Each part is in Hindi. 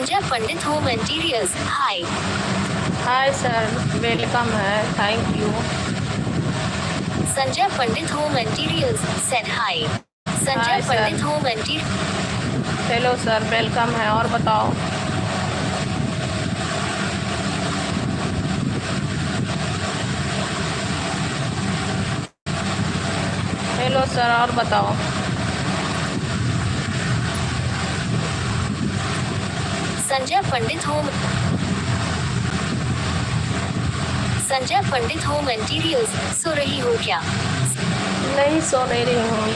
संजय पंडित होम इंटीरियर्स, हाय। हाय सर, वेलकम है, thank you. Sanjay Pandit home interiors said hi. Sanjay hi Pandit sir. Home interior. Hello sir, welcome है, और बताओ। हेलो सर, और बताओ। संजय पंडित होम इंटीरियर्स, सो रही हो क्या? नहीं सो नहीं रही हूँ,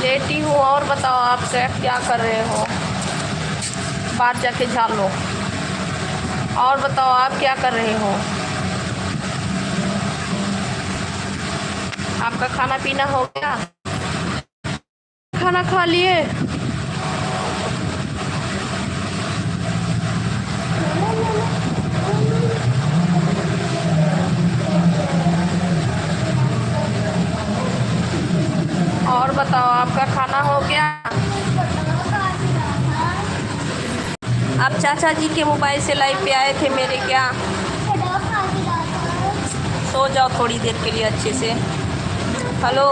लेटी हूँ। और बताओ, आप क्या कर रहे हो? बाहर जाके झालो। और बताओ, आप क्या कर रहे हो? आपका खाना पीना हो गया? खाना खा लिए? और बताओ, आपका खाना हो गया? आप चाचा जी के मोबाइल से लाइव पे आए थे मेरे क्या? सो जाओ थोड़ी देर के लिए अच्छे से। हेलो,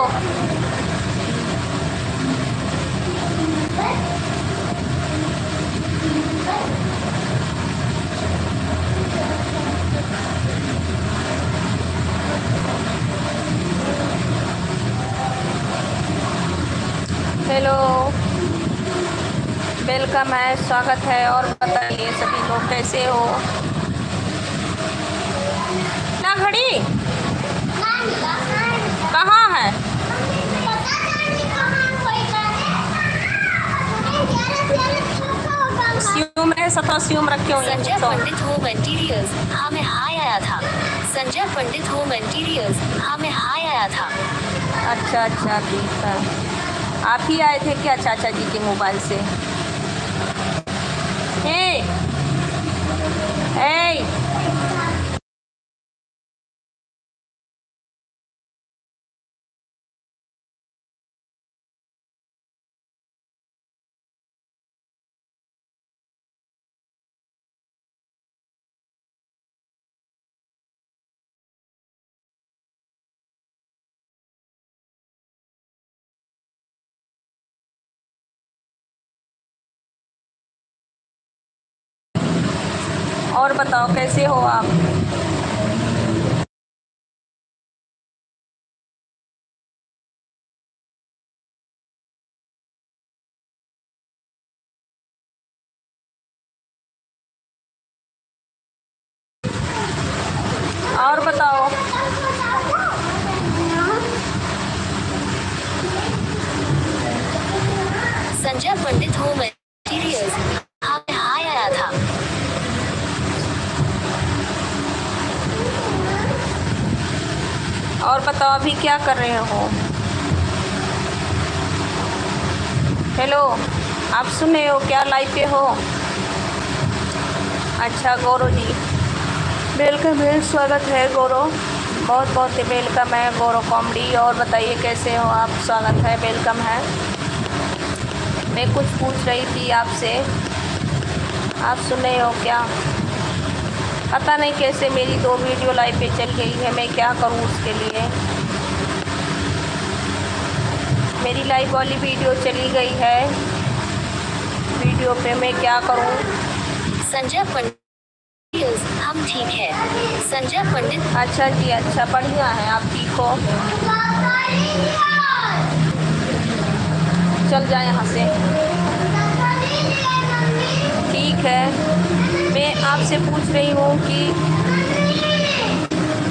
हेलो, वेलकम है, स्वागत है। और बताइए सभी लोग कैसे हो? ना घड़ी कहाँ है? स्यूम है, सता स्यूम रखे हुए संजय पंडित होम इंटीरियर्स, हमें हाय आया था। संजय पंडित होम इंटीरियर्स, हमें हाय आया था। अच्छा अच्छा, ठीक है। आप ही आए थे क्या चाचा जी के मोबाइल से? हे हे, और बताओ कैसे हो आप? और बताओ। संजय पंडित होम इंटीरियर्स, हमें हाय आया था। और बताओ, अभी क्या कर रहे हो? हेलो, आप सुन रहे हो क्या? लाइव पे हो? अच्छा, गौरव जी, वेलकम है, स्वागत है गौरव, बहुत बहुत वेलकम है गौरव कॉमेडी। और बताइए कैसे हो आप? स्वागत है, वेलकम है। मैं कुछ पूछ रही थी आपसे, आप सुन रहे हो क्या? पता नहीं कैसे मेरी 2 वीडियो लाइव पे चल गई है, मैं क्या करूं उसके लिए। मेरी लाइव वाली वीडियो चली गई है, वीडियो पे मैं क्या करूं? संजय पंडित, हम ठीक है। संजय पंडित, अच्छा जी, अच्छा, बढ़िया है, आप ठीक हो? चल जाए यहाँ से। ठीक है, मैं आपसे पूछ रही हूँ कि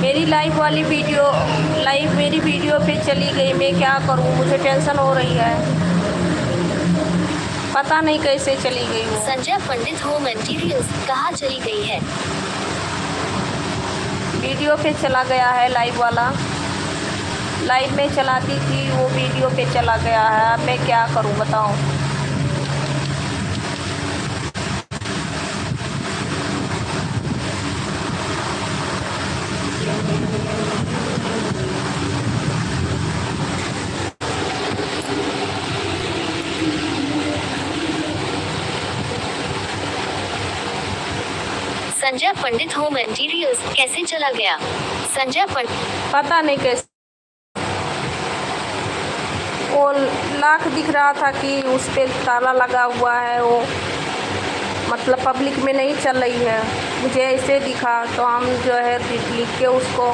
मेरी लाइव मेरी वीडियो पे चली गई, मैं क्या करूँ? मुझे टेंशन हो रही है, पता नहीं कैसे चली गई वो। संजय पंडित होम इंटीरियर्स कहाँ चली गई है? वीडियो पे चला गया है लाइव वाला, लाइव में चलाती थी वो वीडियो पे चला गया है, अब मैं क्या करूं बताओ? संजय पंडित होम इंटीरियर्स कैसे चला गया? संजय पंडित पता नहीं कैसे, वो लाख दिख रहा था कि उस पर ताला लगा हुआ है, वो मतलब पब्लिक में नहीं चल रही है। मुझे ऐसे दिखा तो हम जो है लिख के उसको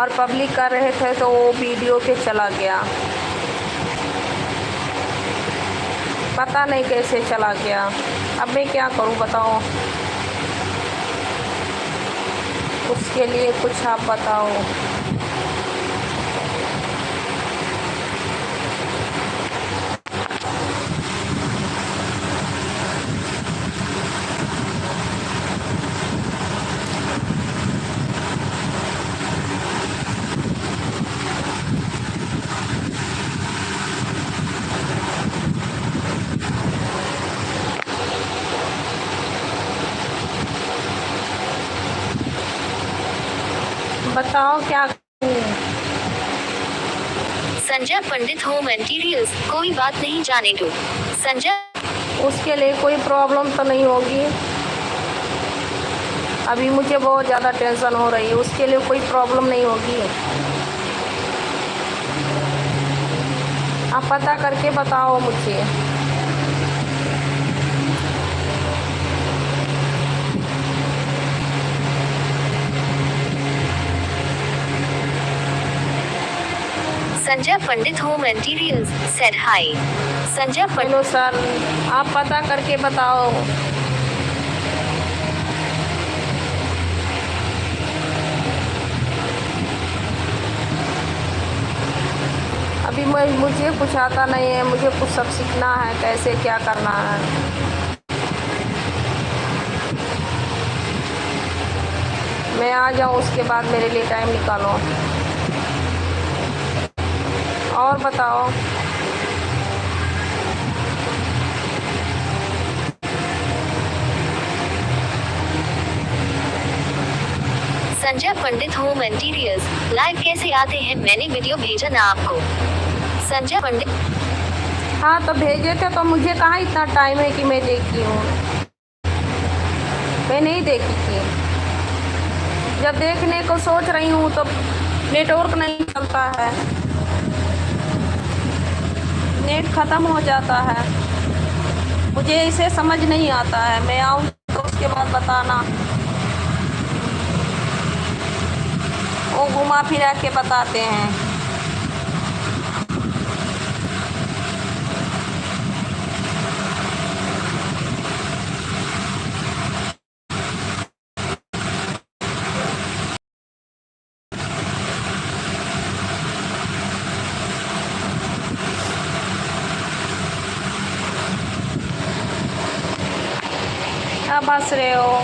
और पब्लिक कर रहे थे तो वो वीडियो पे चला गया। पता नहीं कैसे चला गया। अब मैं क्या करूं बताओ, उसके लिए कुछ आप बताओ। बताओ क्या करूं? संजय पंडित होम इंटीरियर्स कोई बात नहीं, जाने दो। संजय उसके लिए कोई प्रॉब्लम तो नहीं होगी। अभी मुझे बहुत ज़्यादा टेंशन हो रही है, उसके लिए कोई प्रॉब्लम नहीं होगी। आप पता करके बताओ मुझे। Sanjay Pandit home interiors said hi. Sanjay Pandit hello sir, आप पता करके बताओ। अभी मुझे कुछ आता नहीं है, मुझे कुछ सब सीखना है, कैसे क्या करना है। मैं आ जाऊँ उसके बाद मेरे लिए टाइम निकालो। और बताओ। Sanjay Pandit home interiors live कैसे आते हैं? मैंने वीडियो भेजा ना आपको। संजय पंडित हाँ तो भेजे थे, तो मुझे कहाँ इतना टाइम है कि मैं देखी हूँ। मैं नहीं देखी थी। जब देखने को सोच रही हूँ तो नेटवर्क नहीं चलता है, नेट ख़त्म हो जाता है। मुझे इसे समझ नहीं आता है। मैं आऊँ तो उसके बाद बताना, वो घुमा फिरा के बताते हैं। अब हंस रहे हो।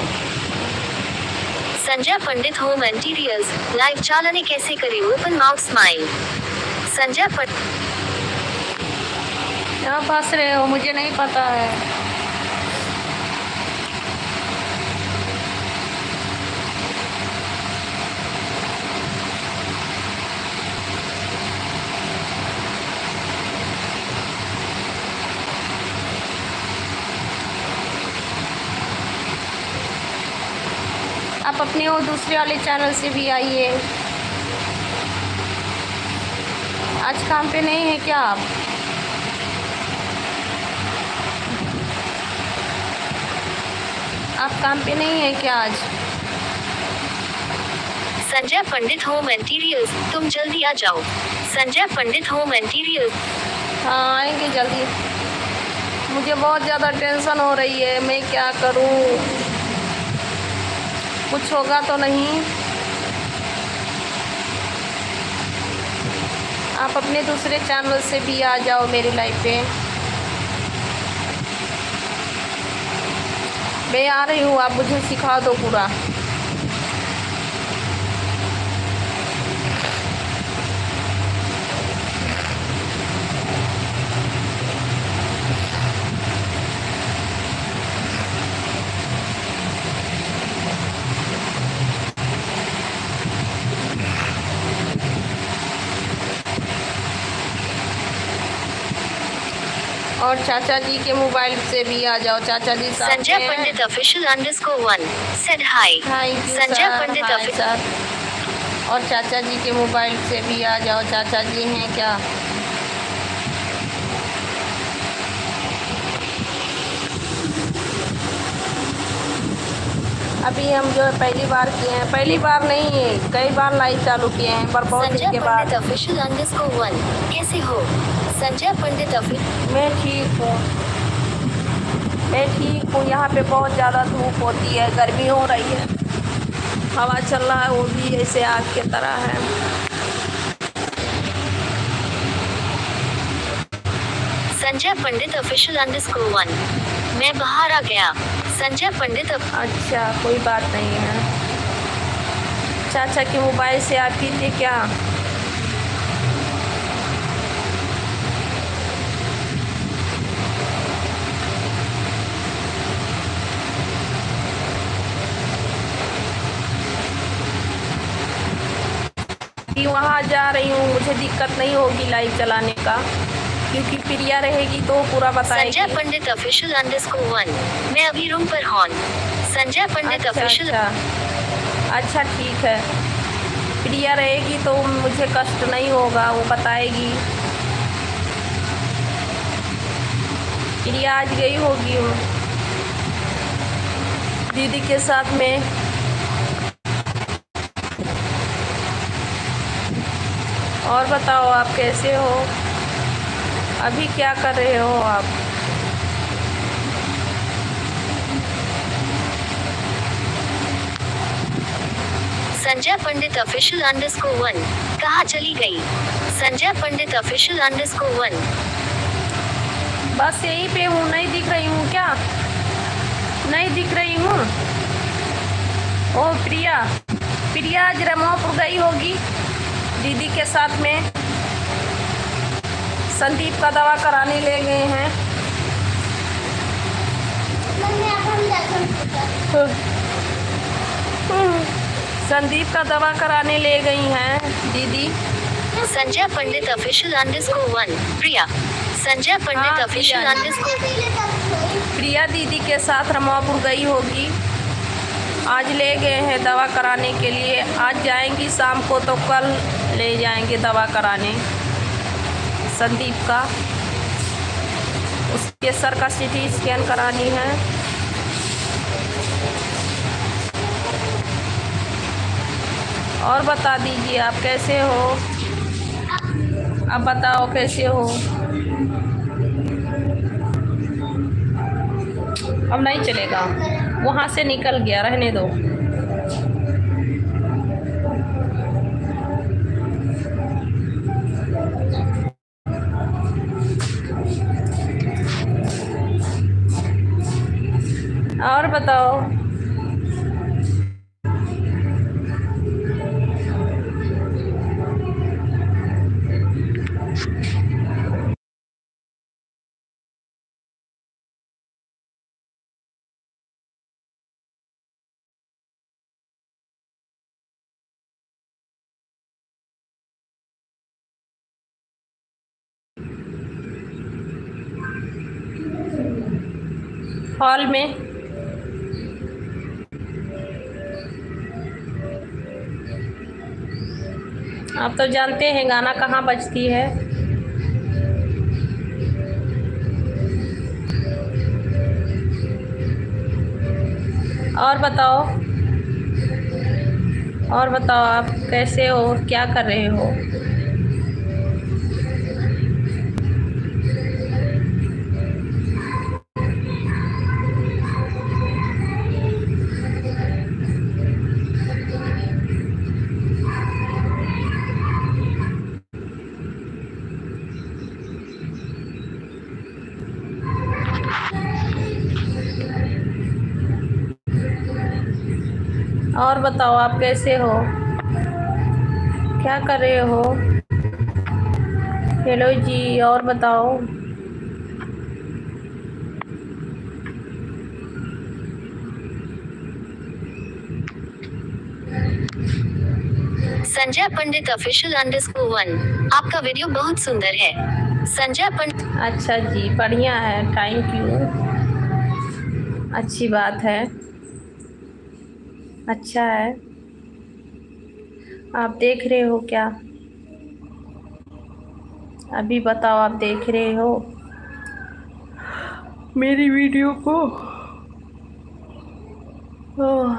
Sanjay Pandit home interiors live चालने कैसे करें? Open mouth smile. Sanjay Pandit आप हंस रहे हो, मुझे नहीं पता है। आप अपने वो दूसरे वाले चैनल से भी आइए। आज काम पे नहीं है क्या आप? आप काम पे नहीं है क्या आज? संजय पंडित होम इंटीरियर्स तुम जल्दी आ जाओ। संजय पंडित होम इंटीरियर्स हाँ आएंगे जल्दी। मुझे बहुत ज़्यादा टेंशन हो रही है, मैं क्या करूँ? कुछ होगा तो नहीं? आप अपने दूसरे चैनल से भी आ जाओ मेरी लाइफ पे। मैं आ रही हूँ, आप मुझे सिखा दो पूरा। और चाचा जी के मोबाइल से भी आ जाओ। चाचा जी साथ संजय में हैं। Pandit official _1 said hi. Thank you Sanjay sir. Pandit hi sir. और चाचा जी के मोबाइल से भी आ जाओ। चाचा जी हैं क्या? अभी हम जो है पहली बार किए हैं, पहली बार नहीं है, कई बार लाइव चालू किए हैं, पर बहुत दिन संजय के बाद। पंडित ऑफिशियल _1 कैसे हो? संजय पंडित ऑफिशियल मैं ठीक हूँ, मैं ठीक हूँ। यहाँ पे बहुत ज़्यादा धूप होती है, गर्मी हो रही है, हवा चल रहा है, वो भी ऐसे आग की तरह है। संजय पंडित ऑफिशियल _1 मैं बाहर आ गया। संजय पंडित अच्छा, कोई बात नहीं है। चाचा के मोबाइल से आप ही थे क्या? कि वहाँ जा रही हूँ, मुझे दिक्कत नहीं होगी लाइव चलाने का, क्योंकि प्रिया रहेगी तो पूरा बताएगी। संजय पंडित ऑफिशियल _1 मैं अभी रूम पर हूँ। संजय पंडित ऑफिशियल अच्छा ठीक है, प्रिया रहेगी तो मुझे कष्ट नहीं होगा, वो बताएगी। प्रिया आज गई होगी दीदी के साथ में। और बताओ आप कैसे हो? अभी क्या कर रहे हो आप? संजय पंडित ऑफिशियल _1 कहाँ चली गई? संजय पंडित ऑफिशियल _1 बस यहीं पे हूँ, नहीं दिख रही हूँ क्या? नहीं दिख रही हूँ। ओ प्रिया, प्रिया आज रमापुर गई होगी दीदी के साथ में। संदीप का दवा कराने ले गए हैं। संदीप का दवा कराने ले गई हैं दीदी। संजय पंडित ऑफिशियल _1 प्रिया। संजय पंडित हाँ, ऑफिशियल प्रिया दीदी के साथ रमापुर गई होगी, आज ले गए हैं दवा कराने के लिए। आज जाएंगी शाम को, तो कल ले जाएंगे दवा कराने संदीप का। उसके सर का सीटी स्कैन करानी है। और बता दीजिए आप कैसे हो? आप बताओ कैसे हो? अब नहीं चलेगा, वहाँ से निकल गया, रहने दो। और बताओ। हॉल में आप तो जानते हैं गाना कहाँ बजती है। और बताओ, और बताओ आप कैसे हो, क्या कर रहे हो? और बताओ आप कैसे हो, क्या कर रहे हो? हेलो जी, और बताओ। संजय पंडित ऑफिशियल _1 आपका वीडियो बहुत सुंदर है। संजय पंडित अच्छा जी, बढ़िया है, थैंक यू। अच्छी बात है, अच्छा है। आप देख रहे हो क्या? अभी बताओ, आप देख रहे हो मेरी वीडियो को? ओह,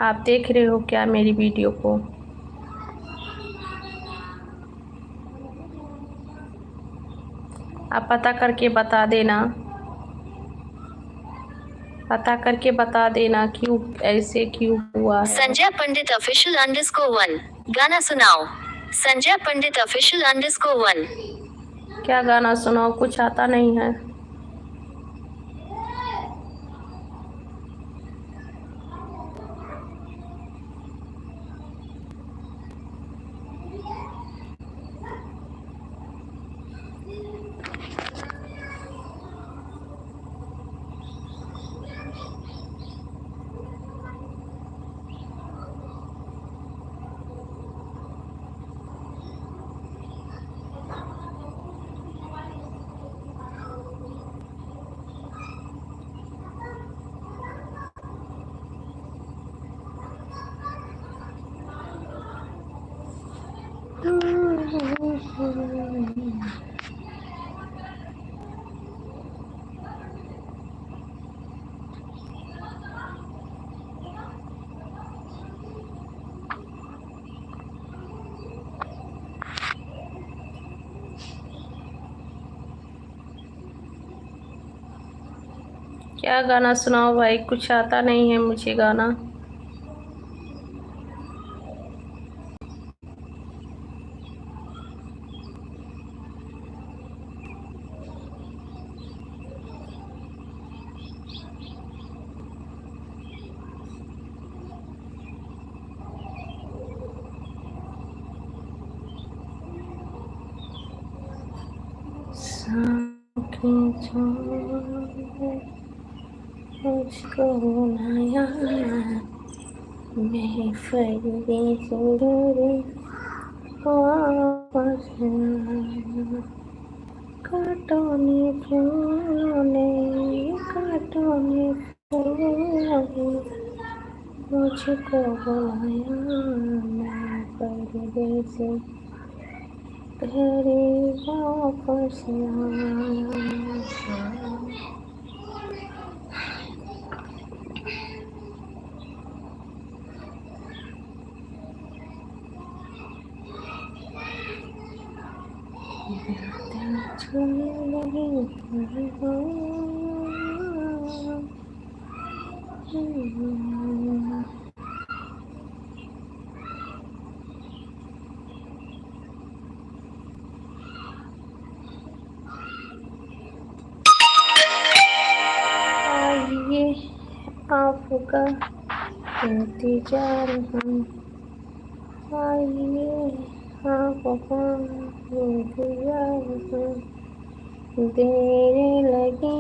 आप देख रहे हो क्या मेरी वीडियो को? आप पता करके बता देना, पता करके बता देना क्यों ऐसे क्यों हुआ है। संजय पंडित ऑफिशियल _1 गाना सुनाओ। संजय पंडित ऑफिशियल _1 क्या गाना सुनाओ? कुछ आता नहीं है। क्या गाना सुनाओ भाई? कुछ आता नहीं है मुझे गाना। मुझको बुलाया मैं फरीदे सुंदर वापस आया। कांटों ने फूलों ने कांटों ने फूलों ने मुझको बुलाया मैं फरीदे से तेरे वापस आया। आइए आपका इंतजार हम आइए आपका इंतजार हम देर लगी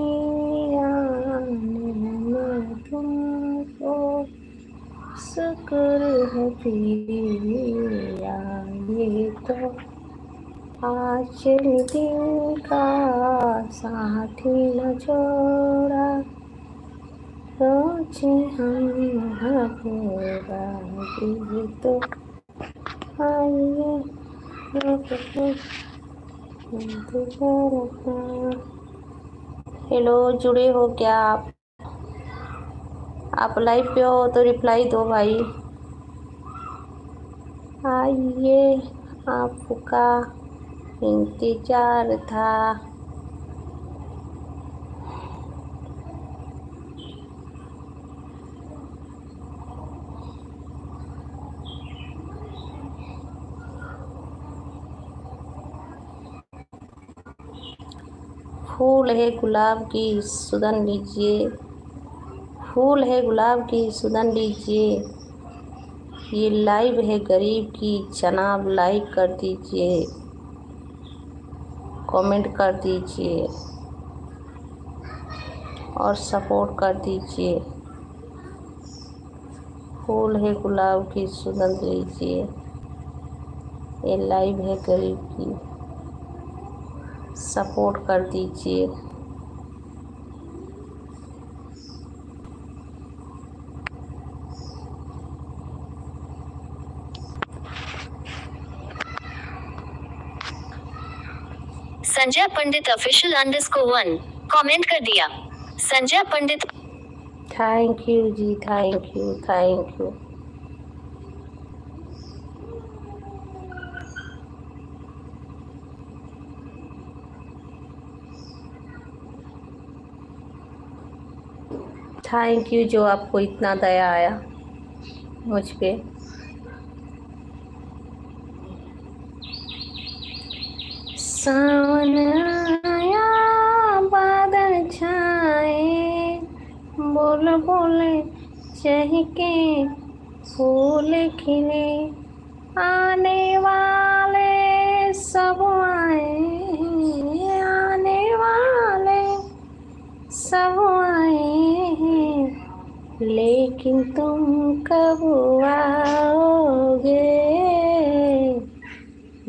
आने में तुमको शुक्र है फिर आइए तो आज दिल का साथी न छोड़ा रोज हम पूरा भी तो आइए हेलो, जुड़े हो क्या आप? आप लाइव पे हो तो रिप्लाई दो भाई। आइए आपका इंतजार था। फूल है गुलाब की सुगंध लीजिए, फूल है गुलाब की सुगंध लीजिए। ये लाइव है गरीब की, जनाब लाइक कर दीजिए, कमेंट कर दीजिए और सपोर्ट कर दीजिए। फूल है गुलाब की सुगंध लीजिए, ये लाइव है गरीब की, सपोर्ट कर दीजिए। संजय पंडित ऑफिशियल _1 कमेंट कर दिया। संजय पंडित, थैंक यू जी, thank you, thank you. Thank you जो आपको इतना दया आया मुझ पे। सावन आया बादल छाए, बोल बोले चहके फूल खिले, आने वाले सब आए हैं, आने वाले सब आए हैं, लेकिन तुम कब आओगे,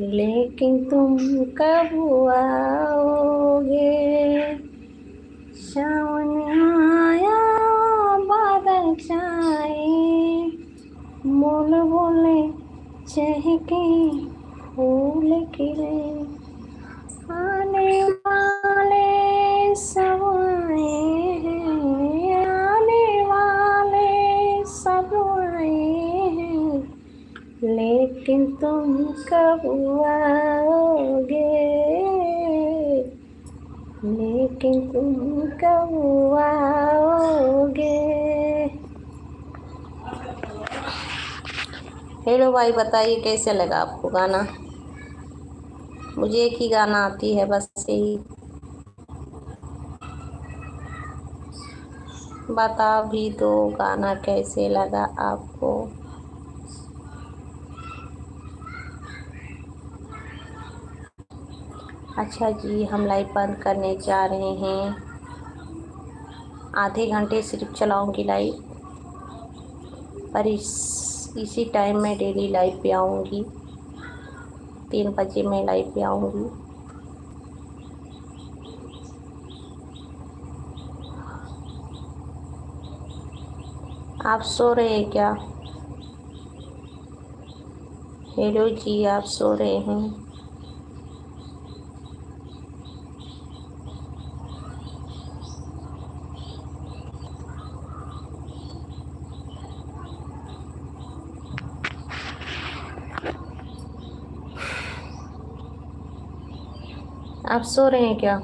लेकिन तुम कब आओगे। सावन आया बादल छाए, मोल बोले चहके फूल खिले, आने वाले सब आए हैं, आने वाले सब आए हैं, लेकिन तुम कब आओगे, लेकिन तुम कब आओगे। हेलो भाई, बताइए कैसे लगा आपको गाना। मुझे एक ही गाना आती है बस, यही। बता भी दो गाना कैसे लगा आपको। अच्छा जी, हम लाइव बंद करने जा रहे हैं। आधे घंटे सिर्फ चलाऊंगी लाइव, पर इसी टाइम में डेली लाइव पे आऊँगी। 3 बजे मैं लाइव पे आऊँगी। आप सो रहे हैं क्या? हेलो जी, आप सो रहे हैं? आप सो रहे हैं क्या?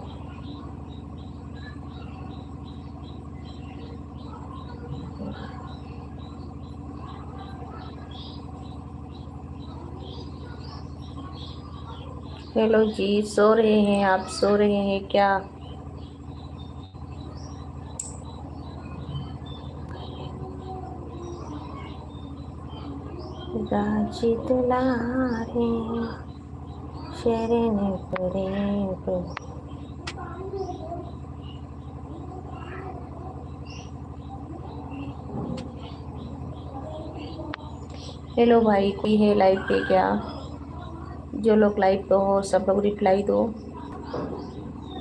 हेलो जी, सो रहे हैं? आप सो रहे हैं क्या? गाजी दुलारे शरण करे। हेलो भाई, कोई है लाइव पे क्या? जो लोग लाइव पे हो सब लोग रिप्लाई दो।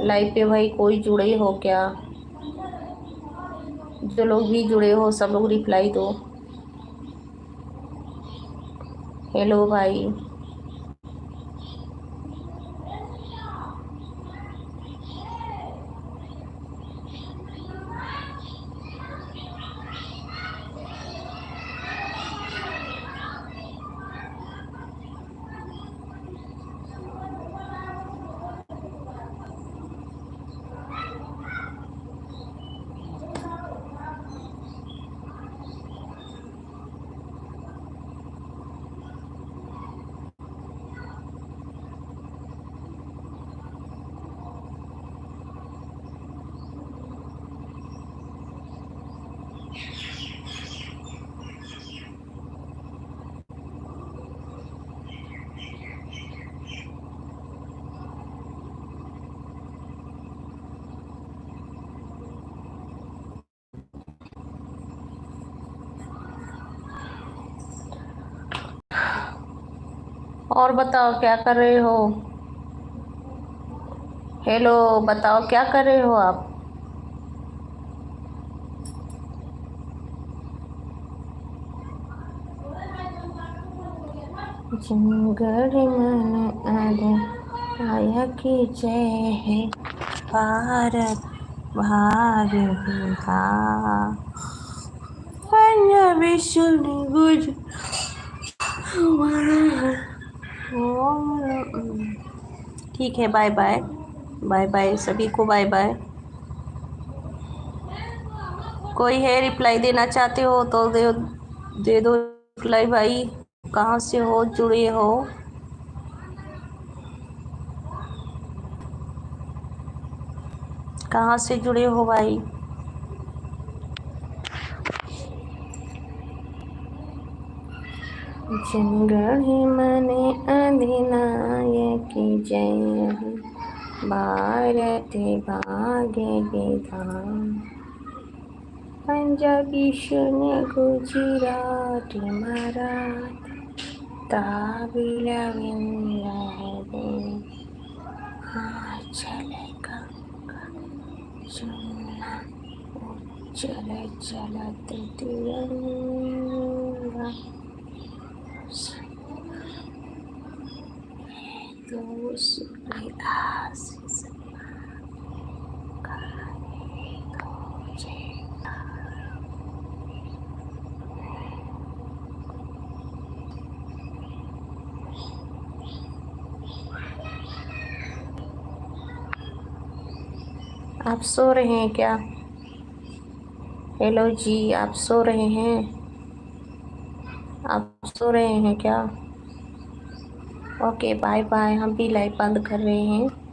लाइव पे भाई कोई जुड़े हो क्या? जो लोग भी जुड़े हो सब लोग रिप्लाई दो। हेलो भाई, और बताओ क्या कर रहे हो? हेलो, बताओ क्या कर रहे हो आप? जंगल मन आदे आया की जय है भारत भाग्य विधा पंजाबी सुन गुज ठीक है, बाय बाय। बाय बाय सभी को, बाय बाय। कोई है रिप्लाई देना चाहते हो तो दे दो रिप्लाई भाई। कहाँ से हो, जुड़े हो? कहाँ से जुड़े हो भाई? जंगल मने अधिनायकी जय हो भारत भाग्य विधान पंजाबी सुन गुजराती मराठी तामिल चले गंगा जमुना चले चलते तिरंगा तो सूर्य आशीष आप सो रहे हैं क्या? हेलो जी, आप सो रहे हैं? आप सो रहे हैं क्या? Okay, bye bye. हम भी लाइव बंद कर रहे हैं।